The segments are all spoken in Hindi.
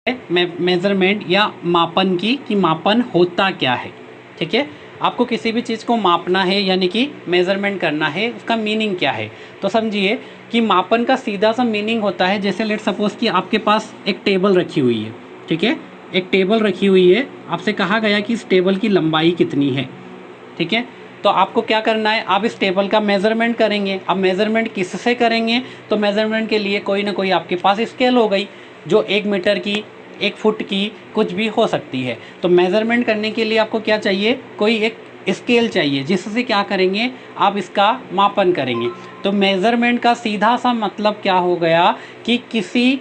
मेज़रमेंट या मापन की कि मापन होता क्या है। ठीक है, आपको किसी भी चीज़ को मापना है यानी कि मेज़रमेंट करना है, उसका मीनिंग क्या है। तो समझिए कि मापन का सीधा सा मीनिंग होता है, जैसे लेट सपोज़ कि आपके पास एक टेबल रखी हुई है। ठीक है, एक टेबल रखी हुई है, आपसे कहा गया कि इस टेबल की लंबाई कितनी है। ठीक है, तो आपको क्या करना है, आप इस टेबल का मेज़रमेंट करेंगे। अब मेज़रमेंट किससे करेंगे, तो मेज़रमेंट के लिए कोई ना कोई आपके पास स्केल हो गई, जो 1 मीटर की, 1 फुट की, कुछ भी हो सकती है। तो मेज़रमेंट करने के लिए आपको क्या चाहिए, कोई एक स्केल चाहिए, जिससे क्या करेंगे, आप इसका मापन करेंगे। तो मेज़रमेंट का सीधा सा मतलब क्या हो गया कि किसी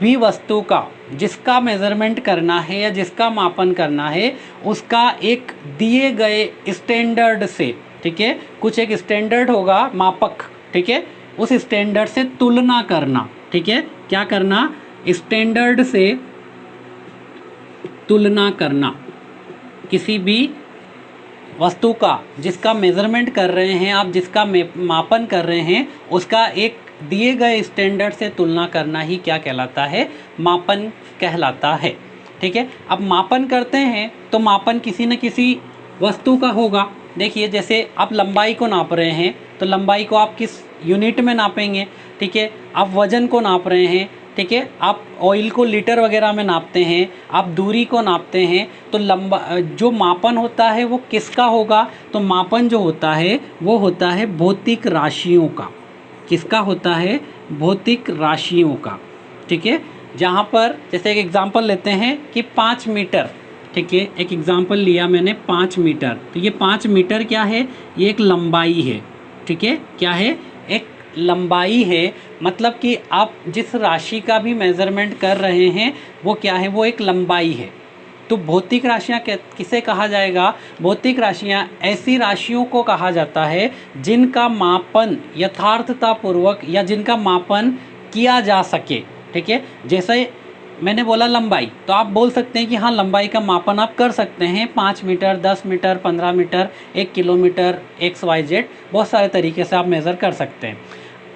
भी वस्तु का जिसका मेज़रमेंट करना है या जिसका मापन करना है, उसका एक दिए गए स्टैंडर्ड से, ठीक है, कुछ एक स्टैंडर्ड होगा मापक, ठीक है, उस स्टैंडर्ड से तुलना करना। ठीक है, क्या करना, स्टैंडर्ड से तुलना करना। किसी भी वस्तु का जिसका मेज़रमेंट कर रहे हैं आप, जिसका मापन कर रहे हैं, उसका एक दिए गए स्टैंडर्ड से तुलना करना ही क्या कहलाता है, मापन कहलाता है। ठीक है, अब मापन करते हैं तो मापन किसी न किसी वस्तु का होगा। देखिए, जैसे आप लंबाई को नाप रहे हैं तो लंबाई को आप किस यूनिट में नापेंगे। ठीक है, आप वज़न को नाप रहे हैं, ठीक है, आप ऑयल को लीटर वगैरह में नापते हैं, आप दूरी को नापते हैं, तो जो मापन होता है वो किसका होगा, तो मापन जो होता है वो होता है भौतिक राशियों का। किसका होता है, भौतिक राशियों का। ठीक है, जहाँ पर जैसे एक एग्जांपल लेते हैं कि 5 मीटर, ठीक है, एक एग्जांपल लिया मैंने 5 मीटर, तो ये 5 मीटर क्या है, ये एक लंबाई है। ठीक है, क्या है, एक लंबाई है, मतलब कि आप जिस राशि का भी मेज़रमेंट कर रहे हैं वो क्या है, वो एक लंबाई है। तो भौतिक राशियाँ किसे कहा जाएगा, भौतिक राशियाँ ऐसी राशियों को कहा जाता है जिनका मापन यथार्थतापूर्वक या जिनका मापन किया जा सके। ठीक है, जैसे मैंने बोला लंबाई, तो आप बोल सकते हैं कि हाँ, लंबाई का मापन आप कर सकते हैं, 5 metre, 10 metre, 15 metre, 1 kilometre, XYZ, बहुत सारे तरीके से आप मेज़र कर सकते हैं।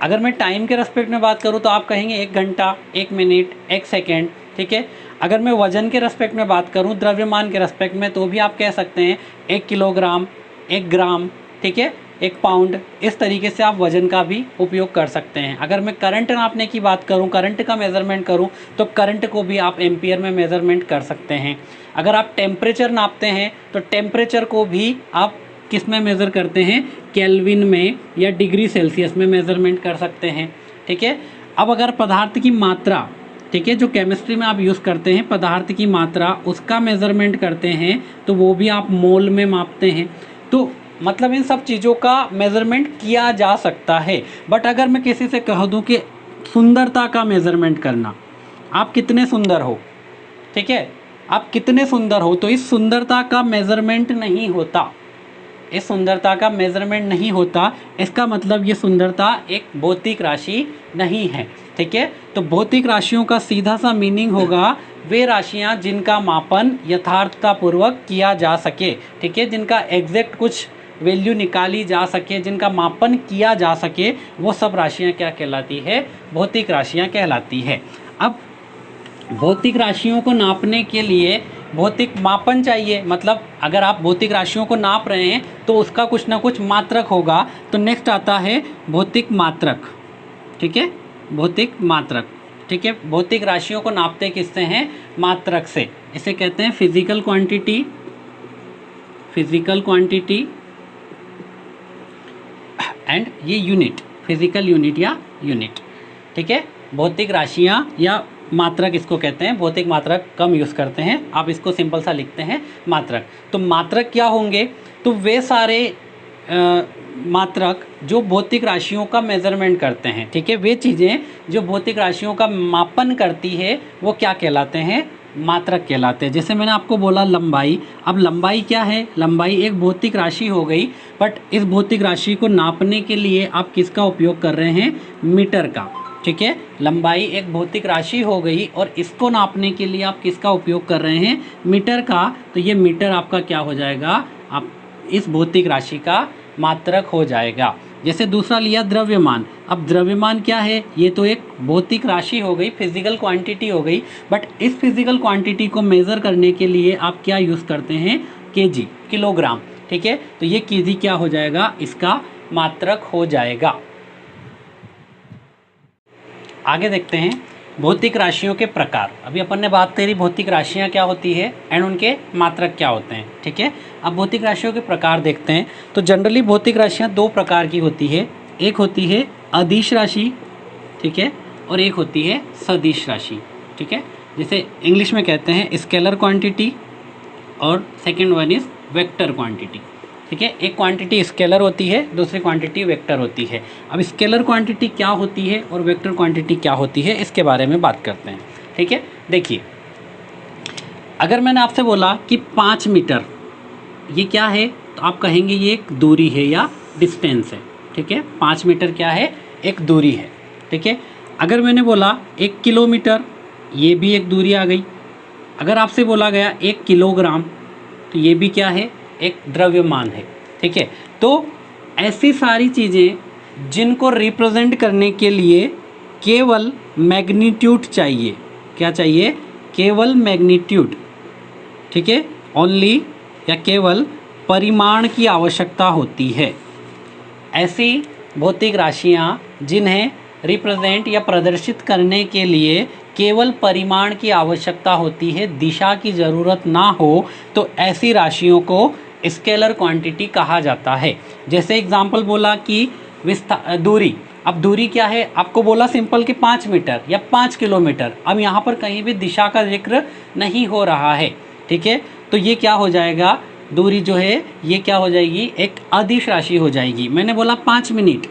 अगर मैं टाइम के रेस्पेक्ट में बात करूँ तो आप कहेंगे 1 घंटा, 1 मिनट, 1 सेकेंड। ठीक है, अगर मैं वज़न के रेस्पेक्ट में बात करूँ, द्रव्यमान के रेस्पेक्ट में, तो भी आप कह सकते हैं 1 किलोग्राम, 1 ग्राम, ठीक है, 1 पाउंड। इस तरीके से आप वज़न का भी उपयोग कर सकते हैं। अगर मैं करंट नापने की बात करूं, करंट का मेज़रमेंट करूं, तो करंट को भी आप एम्पियर में मेज़रमेंट कर सकते हैं। अगर आप टेम्परेचर नापते हैं तो टेम्परेचर को भी आप किस में मेज़र करते हैं, केल्विन में या डिग्री सेल्सियस में मेज़रमेंट कर सकते हैं। ठीक है, अब अगर पदार्थ की मात्रा, ठीक है, जो केमिस्ट्री में आप यूज़ करते हैं, पदार्थ की मात्रा, उसका मेज़रमेंट करते हैं, तो वो भी आप मोल में मापते हैं। तो मतलब इन सब चीज़ों का मेज़रमेंट किया जा सकता है। बट अगर मैं किसी से कह दूं कि सुंदरता का मेज़रमेंट करना, आप कितने सुंदर हो, ठीक है, आप कितने सुंदर हो, तो इस सुंदरता का मेज़रमेंट नहीं होता, इस सुंदरता का मेज़रमेंट नहीं होता। इसका मतलब ये सुंदरता एक भौतिक राशि नहीं है। ठीक है, तो भौतिक राशियों का सीधा सा मीनिंग होगा वे राशियां जिनका मापन यथार्थतापूर्वक किया जा सके। ठीक है, जिनका एग्जैक्ट कुछ वैल्यू निकाली जा सके, जिनका मापन किया जा सके, वो सब राशियां क्या कहलाती है, भौतिक राशियां कहलाती है। अब भौतिक राशियों को नापने के लिए भौतिक मापन चाहिए, मतलब अगर आप भौतिक राशियों को नाप रहे हैं तो उसका कुछ ना कुछ मात्रक होगा। तो नेक्स्ट आता है भौतिक मात्रक। ठीक है, भौतिक मात्रक। ठीक है, भौतिक राशियों को नापते किससे हैं, मात्रक से। इसे कहते हैं physical quantity, physical quantity and ये यूनिट, फिजिकल यूनिट या यूनिट। ठीक है, भौतिक राशियाँ या मात्रक इसको कहते हैं। भौतिक मात्रक कम यूज़ करते हैं, आप इसको सिंपल सा लिखते हैं मात्रक। तो मात्रक क्या होंगे, तो वे सारे मात्रक जो भौतिक राशियों का मेज़रमेंट करते हैं। ठीक है, वे चीज़ें जो भौतिक राशियों का मापन करती है वो क्या कहलाते हैं, मात्रक कहलाते हैं। जैसे मैंने आपको बोला लंबाई, अब लंबाई क्या है, लंबाई एक भौतिक राशि हो गई, बट इस भौतिक राशि को नापने के लिए आप किसका उपयोग कर रहे हैं, मीटर का। ठीक है, लंबाई एक भौतिक राशि हो गई और इसको नापने के लिए आप किसका उपयोग कर रहे हैं, मीटर का। तो ये मीटर आपका क्या हो जाएगा, आप इस भौतिक राशि का मात्रक हो जाएगा। जैसे दूसरा लिया द्रव्यमान। अब द्रव्यमान क्या है, ये तो एक भौतिक राशि हो गई, फिजिकल क्वांटिटी हो गई, बट इस फिजिकल क्वांटिटी को मेज़र करने के लिए आप क्या यूज़ करते हैं, केजी, किलोग्राम। ठीक है, तो ये केजी क्या हो जाएगा, इसका मात्रक हो जाएगा। आगे देखते हैं भौतिक राशियों के प्रकार। अभी अपन ने बात करी भौतिक राशियाँ क्या होती है एंड उनके मात्रक क्या होते हैं। ठीक है, अब भौतिक राशियों के प्रकार देखते हैं। तो जनरली भौतिक राशियाँ दो प्रकार की होती है, एक होती है अदिश राशि, ठीक है, और एक होती है सदिश राशि। ठीक है, जैसे इंग्लिश में कहते हैं स्केलर क्वांटिटी और second one is vector quantity. ठीक है, एक क्वांटिटी स्केलर होती है, दूसरी क्वांटिटी वेक्टर होती है। अब स्केलर क्वांटिटी क्या होती है और वेक्टर क्वांटिटी क्या होती है, इसके बारे में बात करते हैं। ठीक है, देखिए अगर मैंने आपसे बोला कि 5 मीटर ये क्या है, तो आप कहेंगे ये एक दूरी है या डिस्टेंस है। ठीक है, 5 मीटर क्या है, एक दूरी है। ठीक है, अगर मैंने बोला 1 किलोमीटर, ये भी एक दूरी आ गई। अगर आपसे बोला गया 1 किलोग्राम, तो ये भी क्या है, एक द्रव्यमान है। ठीक है, तो ऐसी सारी चीज़ें जिनको रिप्रेजेंट करने के लिए केवल मैग्नीट्यूड चाहिए। क्या चाहिए, केवल मैग्नीट्यूड। ठीक है, ओनली या केवल परिमाण की आवश्यकता होती है। ऐसी भौतिक राशियाँ जिन्हें रिप्रेजेंट या प्रदर्शित करने के लिए केवल परिमाण की आवश्यकता होती है, दिशा की ज़रूरत ना हो, तो ऐसी राशियों को स्केलर क्वांटिटी कहा जाता है। जैसे एग्जांपल बोला कि दूरी। अब दूरी क्या है, आपको बोला सिंपल कि 5 मीटर या 5 किलोमीटर। अब यहाँ पर कहीं भी दिशा का जिक्र नहीं हो रहा है। ठीक है, तो ये क्या हो जाएगा, दूरी जो है ये क्या हो जाएगी, एक अदिश राशि हो जाएगी। मैंने बोला 5 मिनट।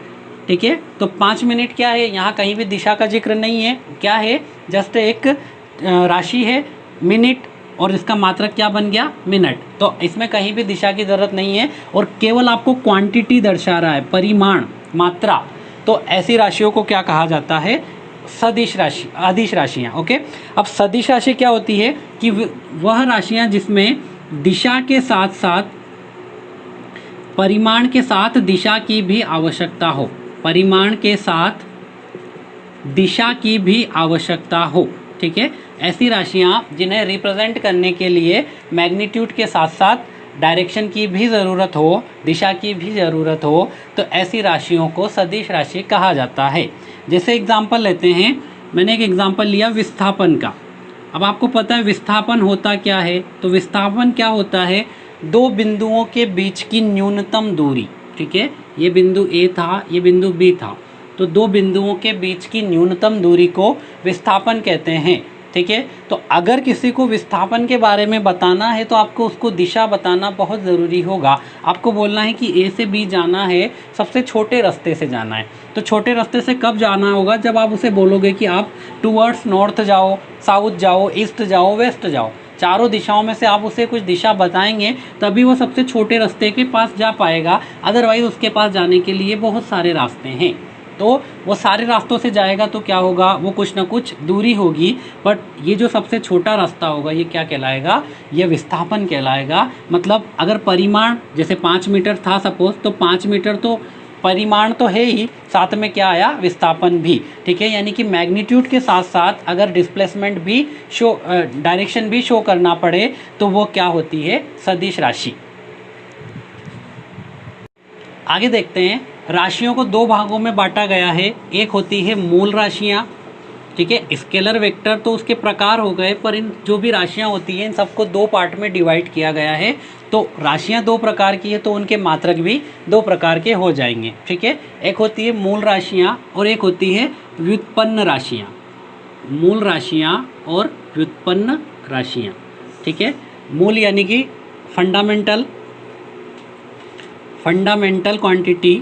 ठीक है, तो 5 मिनट क्या है, यहाँ कहीं भी दिशा का जिक्र नहीं है, क्या है, जस्ट एक राशि है मिनट, और इसका मात्रक क्या बन गया, मिनट। तो इसमें कहीं भी दिशा की ज़रूरत नहीं है और केवल आपको क्वांटिटी दर्शा रहा है, परिमाण, मात्रा। तो ऐसी राशियों को क्या कहा जाता है, सदिश राशि, अदिश राशियाँ। ओके, अब सदिश राशि क्या होती है कि वह राशियाँ जिसमें दिशा के साथ साथ परिमाण के साथ दिशा की भी आवश्यकता हो, परिमाण के साथ दिशा की भी आवश्यकता हो। ठीक है, ऐसी राशियाँ जिन्हें रिप्रेजेंट करने के लिए मैग्नीट्यूड के साथ साथ डायरेक्शन की भी ज़रूरत हो, दिशा की भी ज़रूरत हो, तो ऐसी राशियों को सदिश राशि कहा जाता है। जैसे एग्जांपल लेते हैं, मैंने एक एग्जांपल लिया विस्थापन का। अब आपको पता है विस्थापन होता क्या है, तो विस्थापन क्या होता है, दो बिंदुओं के बीच की न्यूनतम दूरी। ठीक है, ये बिंदु ए था, ये बिंदु बी था, तो दो बिंदुओं के बीच की न्यूनतम दूरी को विस्थापन कहते हैं। ठीक है, तो अगर किसी को विस्थापन के बारे में बताना है तो आपको उसको दिशा बताना बहुत ज़रूरी होगा। आपको बोलना है कि ए से बी जाना है, सबसे छोटे रास्ते से जाना है। तो छोटे रास्ते से कब जाना होगा, जब आप उसे बोलोगे कि आप टूवर्ड्स नॉर्थ जाओ, साउथ जाओ, ईस्ट जाओ, वेस्ट जाओ, चारों दिशाओं में से आप उसे कुछ दिशा बताएंगे, तभी वो सबसे छोटे रास्ते के पास जा पाएगा। अदरवाइज़ उसके पास जाने के लिए बहुत सारे रास्ते हैं, तो वो सारे रास्तों से जाएगा तो क्या होगा, वो कुछ ना कुछ दूरी होगी, बट ये जो सबसे छोटा रास्ता होगा ये क्या कहलाएगा, ये विस्थापन कहलाएगा। मतलब अगर परिमाण जैसे 5 मीटर था सपोज, तो 5 मीटर तो परिमाण तो है ही, साथ में क्या आया, विस्थापन भी। ठीक है, यानी कि मैग्नीट्यूड के साथ साथ अगर डिस्प्लेसमेंट भी शो, डायरेक्शन भी शो करना पड़े, तो वो क्या होती है, सदिश राशि। आगे देखते हैं, राशियों को दो भागों में बांटा गया है। एक होती है मूल राशियाँ, ठीक है, स्केलर वेक्टर तो उसके प्रकार हो गए, पर इन जो भी राशियाँ होती हैं इन सबको दो पार्ट में डिवाइड किया गया है। तो राशियाँ दो प्रकार की है तो उनके मात्रक भी दो प्रकार के हो जाएंगे। ठीक है, एक होती है मूल राशियाँ और एक होती है व्युत्पन्न राशियाँ। मूल राशियाँ और व्युत्पन्न राशियाँ। ठीक है, मूल यानी कि फंडामेंटल क्वांटिटी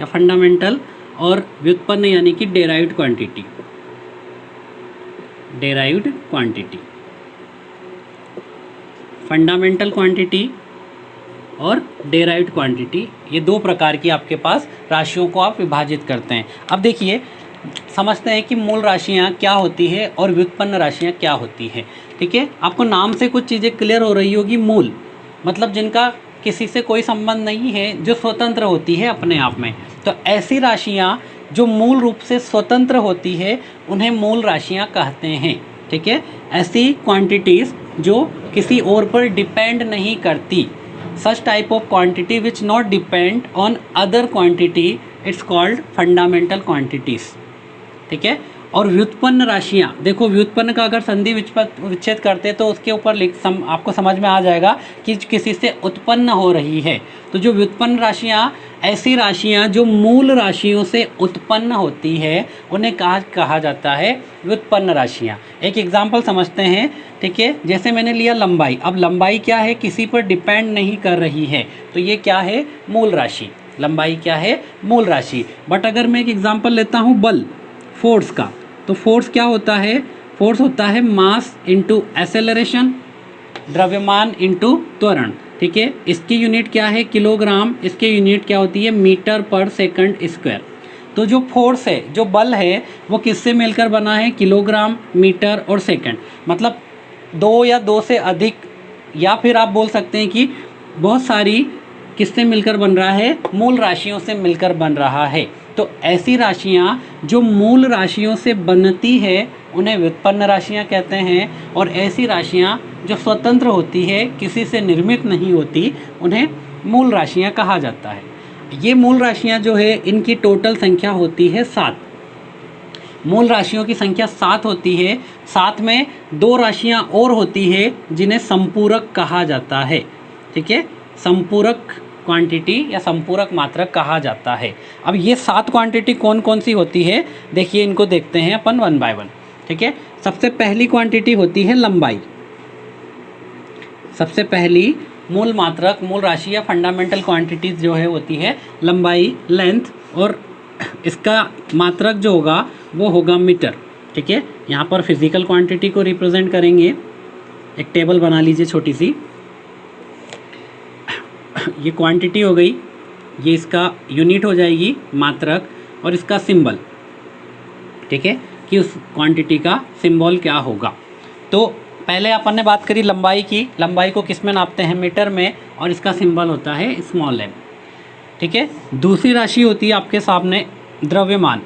या फंडामेंटल, और व्युत्पन्न यानी कि derived quantity. Derived quantity, fundamental quantity और डेराइव्ड क्वांटिटी, ये दो प्रकार की आपके पास राशियों को आप विभाजित करते हैं। अब देखिए, समझते हैं कि मूल राशियाँ क्या होती है और व्युत्पन्न राशियाँ क्या होती है। ठीक है, आपको नाम से कुछ चीज़ें क्लियर हो रही होगी। मूल मतलब जिनका किसी से कोई संबंध नहीं है, जो स्वतंत्र होती है अपने आप में। तो ऐसी राशियाँ जो मूल रूप से स्वतंत्र होती है उन्हें मूल राशियाँ कहते हैं। ठीक है, ऐसी क्वांटिटीज़ जो किसी और पर डिपेंड नहीं करती, such type of quantity which not depend on other quantity, it's called fundamental quantities. ठीक है, और व्युत्पन्न राशियाँ, देखो व्युत्पन्न का अगर संधि विच्छेद करते तो उसके ऊपर आपको समझ में आ जाएगा कि किसी से उत्पन्न हो रही है। तो जो व्युत्पन्न राशियाँ, ऐसी राशियाँ जो मूल राशियों से उत्पन्न होती है उन्हें कहा जाता है व्युत्पन्न राशियाँ। एक एग्जाम्पल समझते हैं। ठीक है, जैसे मैंने लिया लंबाई। अब लंबाई क्या है, किसी पर डिपेंड नहीं कर रही है, तो ये क्या है, मूल राशि। लंबाई क्या है, मूल राशि। बट अगर मैं एक एग्जाम्पल लेता हूँ बल, फोर्स का, तो फोर्स क्या होता है, फोर्स होता है मास इंटू एक्सेलरेशन, द्रव्यमान इंटू त्वरण। ठीक है, इसकी यूनिट क्या है, किलोग्राम, इसकी यूनिट क्या होती है, मीटर पर सेकंड स्क्वायर। तो जो फोर्स है, जो बल है, वो किससे मिलकर बना है, किलोग्राम, मीटर और सेकंड। मतलब दो या दो से अधिक, या फिर आप बोल सकते हैं कि बहुत सारी किससे मिलकर बन रहा है, मूल राशियों से मिलकर बन रहा है। तो ऐसी राशियाँ जो मूल राशियों से बनती है उन्हें व्युत्पन्न राशियाँ कहते हैं, और ऐसी राशियाँ जो स्वतंत्र होती है, किसी से निर्मित नहीं होती, उन्हें मूल राशियाँ कहा जाता है। ये मूल राशियाँ जो है, इनकी टोटल संख्या होती है 7। मूल राशियों की संख्या 7 होती है। साथ में 2 राशियाँ और होती है जिन्हें संपूरक कहा जाता है। ठीक है, संपूरक क्वांटिटी या संपूरक मात्रक कहा जाता है। अब ये 7 क्वांटिटी कौन कौन सी होती है, देखिए इनको देखते हैं अपन वन बाय वन। ठीक है, सबसे पहली क्वांटिटी होती है लंबाई। सबसे पहली मूल मात्रक, मूल राशि या फंडामेंटल क्वांटिटीज जो है होती है लंबाई, लेंथ, और इसका मात्रक जो होगा वो होगा मीटर। ठीक है, यहाँ पर फिजिकल क्वांटिटी को रिप्रेजेंट करेंगे। एक टेबल बना लीजिए छोटी सी। ये क्वांटिटी हो गई, ये इसका यूनिट हो जाएगी मात्रक, और इसका सिंबल। ठीक है, कि उस क्वांटिटी का सिंबल क्या होगा। तो पहले अपन ने बात करी लंबाई की। लंबाई को किस में नापते हैं, मीटर में, और इसका सिंबल होता है स्मॉल एम। ठीक है, दूसरी राशि होती है आपके सामने द्रव्यमान।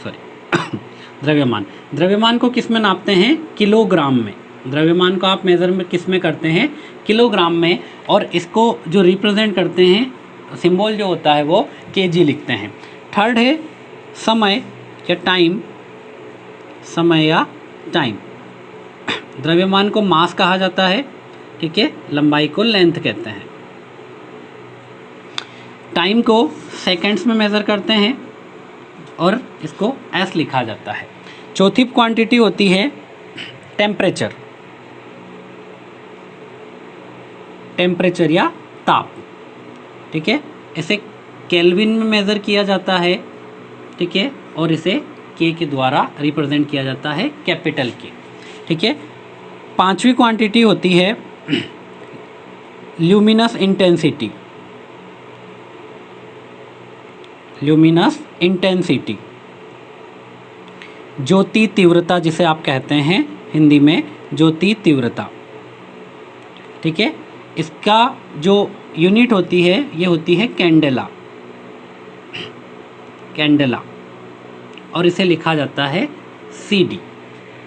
सॉरी द्रव्यमान। द्रव्यमान को किस में नापते हैं, किलोग्राम में। द्रव्यमान को आप मेजर में किस में करते हैं, किलोग्राम में, और इसको जो रिप्रेजेंट करते हैं, सिंबल जो होता है वो केजी लिखते हैं। थर्ड है समय या टाइम, समय या टाइम। द्रव्यमान को मास कहा जाता है। ठीक है, लंबाई को लेंथ कहते हैं। टाइम को सेकंड्स में मेज़र करते हैं और इसको एस लिखा जाता है। चौथी क्वांटिटी होती है टेम्परेचर। टेम्परेचर या ताप। ठीक है, इसे केल्विन में मेज़र किया जाता है। ठीक है, और इसे के के द्वारा रिप्रेजेंट किया जाता है, कैपिटल के। ठीक है, पांचवी क्वांटिटी होती है ल्यूमिनस इंटेंसिटी। ल्यूमिनस इंटेंसिटी, ज्योति तीव्रता जिसे आप कहते हैं हिंदी में, ज्योति तीव्रता। ठीक है, इसका जो यूनिट होती है ये होती है कैंडेला। कैंडेला, और इसे लिखा जाता है CD।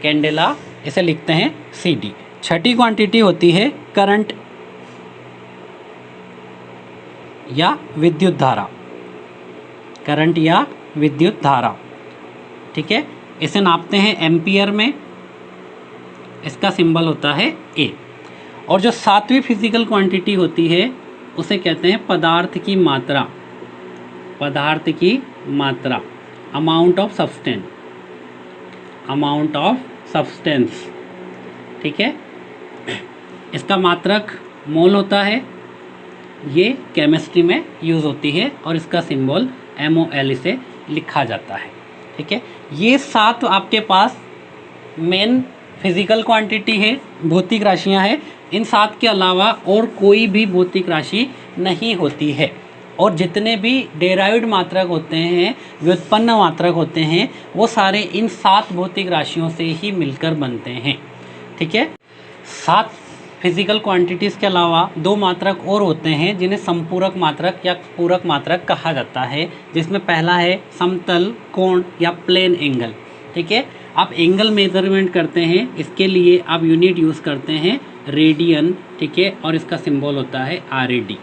कैंडेला, इसे लिखते हैं CD। छठी क्वांटिटी होती है करंट या विद्युत धारा। करंट या विद्युत धारा। ठीक है, इसे नापते हैं एम्पियर में। इसका सिंबल होता है A। और जो सातवीं फिजिकल क्वांटिटी होती है उसे कहते हैं पदार्थ की मात्रा। पदार्थ की मात्रा, amount of substance. Amount of substance. ठीक है, इसका मात्रक मोल होता है। ये केमिस्ट्री में यूज़ होती है और इसका सिंबल MOL इसे लिखा जाता है। ठीक है, ये 7 आपके पास मेन फिजिकल क्वांटिटी है, भौतिक राशियां हैं। इन 7 के अलावा और कोई भी भौतिक राशि नहीं होती है। और जितने भी डेराइव्ड मात्रक होते हैं, व्युत्पन्न मात्रक होते हैं, वो सारे इन 7 भौतिक राशियों से ही मिलकर बनते हैं। ठीक है, 7 फिजिकल क्वांटिटीज़ के अलावा दो मात्रक और होते हैं जिन्हें संपूरक मात्रक या पूरक मात्रक कहा जाता है, जिसमें पहला है समतल कोण या प्लेन एंगल। ठीक है, आप एंगल मेजरमेंट करते हैं, इसके लिए आप यूनिट यूज़ करते हैं रेडियन। ठीक है, और इसका सिंबल होता है RAD।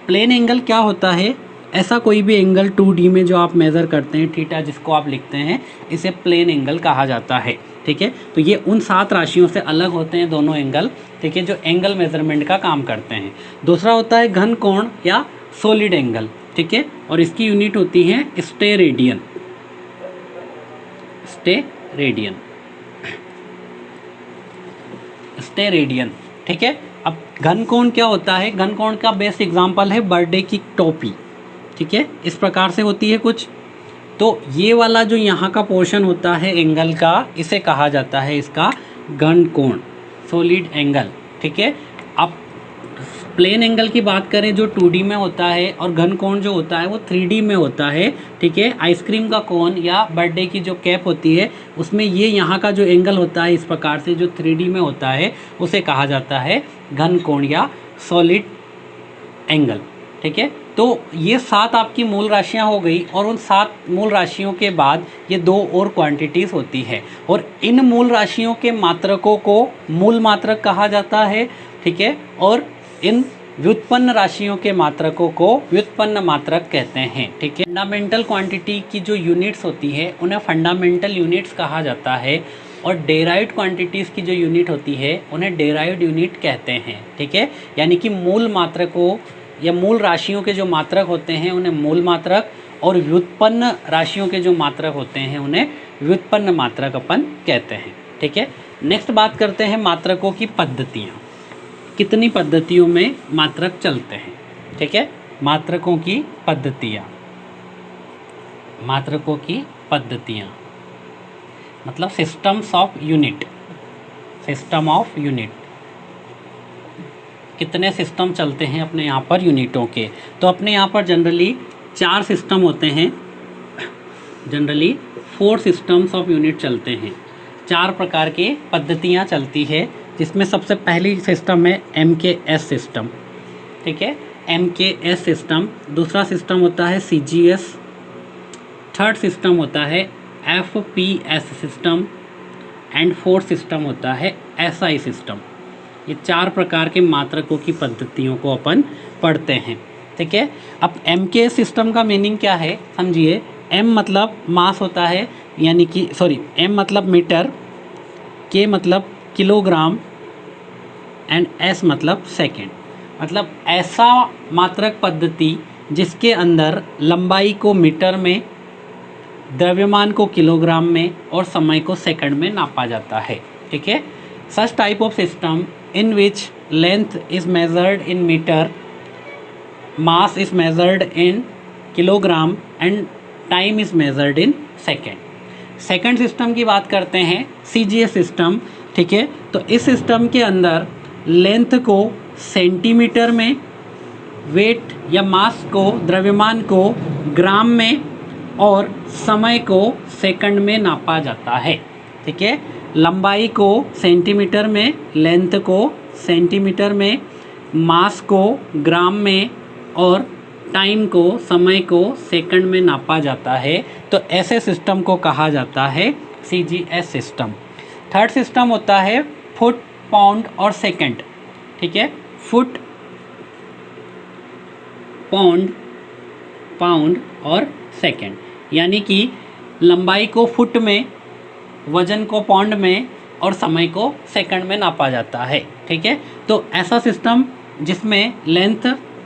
प्लेन एंगल क्या होता है? ऐसा कोई भी एंगल 2D में जो आप मेज़र करते हैं, थीटा जिसको आप लिखते हैं, इसे प्लेन एंगल कहा जाता है। ठीक है, तो ये उन 7 राशियों से अलग होते हैं दोनों एंगल। ठीक है, जो एंगल मेजरमेंट का काम करते हैं। दूसरा होता है घन कोण या सॉलिड एंगल। ठीक है, और इसकी यूनिट होती है स्टेरेडियन। Steradian, steradian. ठीक है, अब घन कोण क्या होता है? घन कोण का बेस्ट एग्जांपल है बर्थडे की टोपी। ठीक है, इस प्रकार से होती है कुछ। तो ये वाला जो यहाँ का पोर्शन होता है एंगल का, इसे कहा जाता है इसका घन कोण, सॉलिड एंगल। ठीक है, अब प्लेन एंगल की बात करें जो 2D में होता है, और घन कोण जो होता है वो 3D में होता है। ठीक है, आइसक्रीम का कोन या बर्थडे की जो कैप होती है, उसमें ये यहाँ का जो एंगल होता है इस प्रकार से जो 3D में होता है, उसे कहा जाता है घन कोण या सॉलिड एंगल। ठीक है, तो ये 7 आपकी मूल राशियाँ हो गई, और उन 7 मूल राशियों के बाद ये 2 और क्वांटिटीज़ होती है, और इन मूल राशियों के मात्रकों को मूल मात्रक कहा जाता है। ठीक है, और इन व्युत्पन्न राशियों के मात्रकों को व्युत्पन्न मात्रक कहते हैं। ठीक है, फंडामेंटल क्वांटिटी की जो यूनिट्स होती है उन्हें फंडामेंटल यूनिट्स कहा जाता है, और डेराइव्ड क्वांटिटीज़ की जो यूनिट होती है उन्हें डेराइव्ड यूनिट कहते हैं। ठीक है, यानी कि मूल मात्रकों या मूल राशियों के जो मात्रक होते हैं उन्हें मूल मात्रक, और व्युत्पन्न राशियों के जो मात्रक होते हैं उन्हें व्युत्पन्न मात्रक अपन कहते हैं। ठीक है, नेक्स्ट बात करते हैं मात्रकों की पद्धतियाँ। कितनी पद्धतियों में मात्रक चलते हैं? ठीक है, मात्रकों की पद्धतियाँ। मात्रकों की पद्धतियाँ मतलब systems of unit. System of unit, कितने सिस्टम चलते हैं अपने यहाँ पर यूनिटों के? तो अपने यहाँ पर जनरली 4 सिस्टम होते हैं। जनरली 4 सिस्टम्स ऑफ यूनिट चलते हैं। 4 प्रकार के पद्धतियाँ चलती है, जिसमें सबसे पहली सिस्टम है MKS सिस्टम। ठीक है, MKS सिस्टम। दूसरा सिस्टम होता है CGS। थर्ड सिस्टम होता है FPS system, and fourth system होता है SI सिस्टम। ये 4 प्रकार के मात्रकों की पद्धतियों को अपन पढ़ते हैं। ठीक है, अब MKS सिस्टम का मीनिंग क्या है समझिए। M मतलब मास होता है, यानी कि M मतलब मीटर, K मतलब किलोग्राम, एंड S मतलब सेकेंड। मतलब ऐसा मात्रक पद्धति जिसके अंदर लंबाई को मीटर में, द्रव्यमान को किलोग्राम में, और समय को सेकंड में नापा जाता है। ठीक है, such type of system in which length is measured in meter, mass is measured in kilogram, and time is measured in second. Second system की बात करते हैं CGS सिस्टम। ठीक है, तो इस सिस्टम के अंदर लेंथ को सेंटीमीटर में, वेट या मास को, द्रव्यमान को ग्राम में, और समय को सेकंड में नापा जाता है। ठीक है, लंबाई को सेंटीमीटर में, लेंथ को सेंटीमीटर में, मास को ग्राम में, और टाइम को, समय को सेकंड में नापा जाता है। तो ऐसे सिस्टम को कहा जाता है CGS सिस्टम। थर्ड सिस्टम होता है फुट, पाउंड और सेकंड। ठीक है, फुट, पाउंड और सेकंड, यानी कि लंबाई को फुट में, वजन को पाउंड में, और समय को सेकंड में नापा जाता है। ठीक है, तो ऐसा सिस्टम जिसमें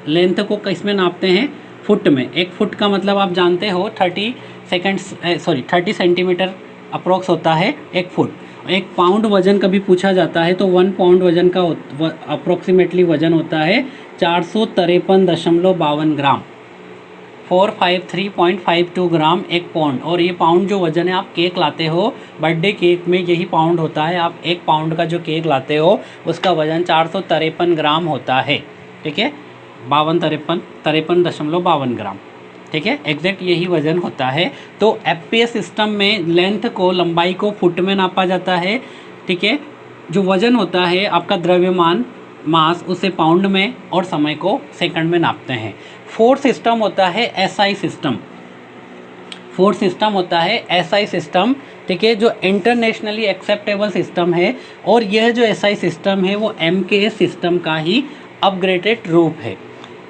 लेंथ को किस में नापते हैं? फुट में। एक फुट का मतलब आप जानते हो 30 सेंटीमीटर अप्रोक्स होता है एक फुट। एक पाउंड वजन कभी पूछा जाता है तो 1 पाउंड वजन का अप्रोक्सीमेटली वजन होता है 453.52 ग्राम, 453.52 ग्राम एक पाउंड। और ये पाउंड जो वजन है, आप केक लाते हो, बर्थडे केक में यही पाउंड होता है। आप 1 पाउंड का जो केक लाते हो उसका वजन 453 ग्राम होता है। ठीक है, 53.52 ग्राम। ठीक है, एग्जैक्ट यही वजन होता है। तो FPS सिस्टम में लेंथ को, लंबाई को फुट में नापा जाता है। ठीक है, जो वजन होता है आपका द्रव्यमान मास उसे पाउंड में और समय को सेकंड में नापते हैं। फोर्थ सिस्टम होता है एसआई सिस्टम। फोर्थ सिस्टम होता है एसआई सिस्टम, ठीक है, जो इंटरनेशनली एक्सेप्टेबल सिस्टम है। और यह जो एसआई सिस्टम है वो एमकेएस सिस्टम का ही अपग्रेडेड रूप है,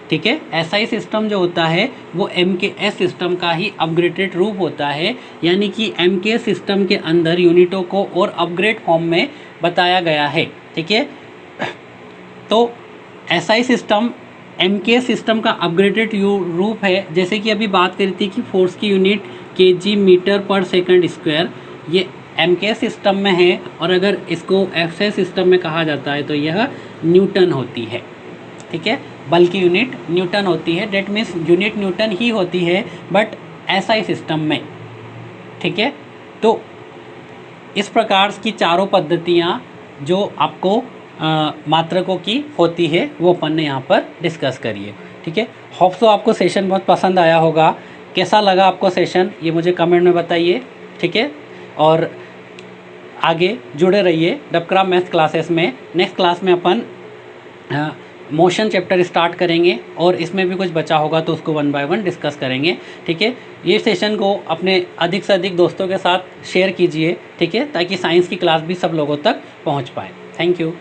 ठीक है। एसआई सिस्टम जो होता है वो एमकेएस सिस्टम का ही अपग्रेडेड रूप होता है, यानी कि एमकेएस सिस्टम के अंदर यूनिटों को और अपग्रेड फॉर्म में बताया गया है, ठीक है। तो एसआई सिस्टम एमकेएस सिस्टम का अपग्रेडेड रूप है। जैसे कि अभी बात करी थी कि फोर्स की यूनिट केजी मीटर पर सेकंड स्क्वायर, ये एमकेएस सिस्टम में है, और अगर इसको एसआई सिस्टम में कहा जाता है तो यह न्यूटन होती है, ठीक है। बल की यूनिट न्यूटन होती है, डेट मीन्स यूनिट न्यूटन ही होती है बट एसआई सिस्टम में, ठीक है। तो इस प्रकार की चारों पद्धतियाँ जो आपको मात्रकों की होती है वो अपन ने यहाँ पर डिस्कस करी है, ठीक है। होप सो आपको सेशन बहुत पसंद आया होगा। कैसा लगा आपको सेशन ये मुझे कमेंट में बताइए, ठीक है। और आगे जुड़े रहिए डबक्राफ्ट मैथ क्लासेस में। नेक्स्ट क्लास में अपन मोशन चैप्टर स्टार्ट करेंगे और इसमें भी कुछ बचा होगा तो उसको 1 बाय 1 डिस्कस करेंगे, ठीक है। ये सेशन को अपने अधिक से अधिक दोस्तों के साथ शेयर कीजिए, ठीक है, ताकि साइंस की क्लास भी सब लोगों तक पहुंच पाए। Thank you.